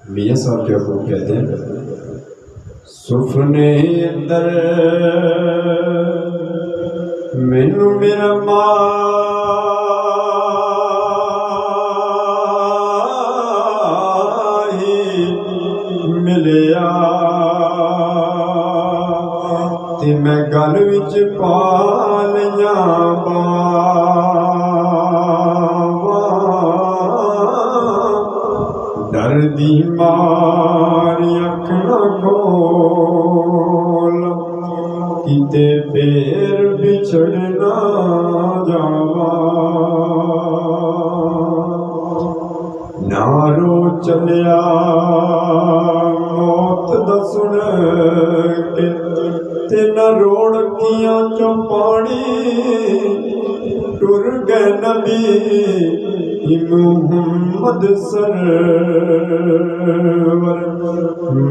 मियाँ साहब क्या खूब कहते हैं, सुफने अंदर मैनू मेरा माही मिलिया ते मैं गल विच पा लिया डर दी मारी अख ना खोल किते फिर बिछड़ ना जावा नारो चलिया मौत दा सुन के ते न रोड़कियां चो पानी टुर गए नबी मुहम्मद सरवर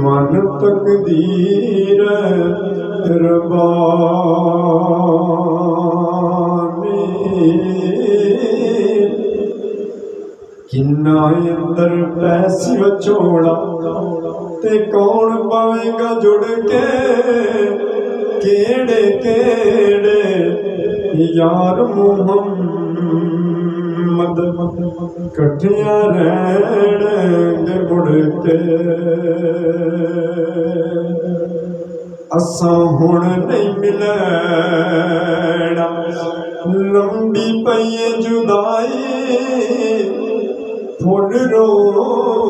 मन तकदीर रबानी किन्ना अंदर पैसी वचोड़ा ते कौन पावेगा जुड़ के केड़े केड़े यार मुहम्मद कठिया रहने मुड़ के असा हुण नहीं मिलना लंबी पई जुदाई फुल रोड़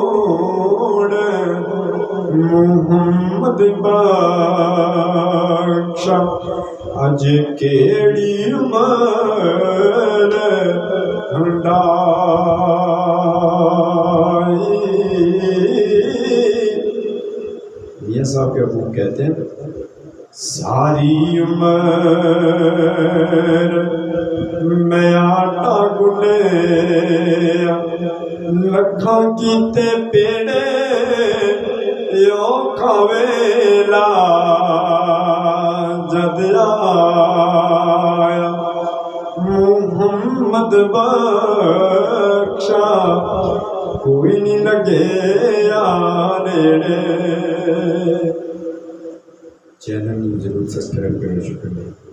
मुहम्मद बख्शा अज केड़ी उमर हंडाई। मियाँ साहब के खूब कहते हैं, सारी उमर मैं आटा गुने लखा कीते पेड़े यो खावेला जद आया मुहम्मद बख्शा कोई नहीं लगे नेड़े। चैनल जरूर सब्सक्राइब करें। शुक्रिया।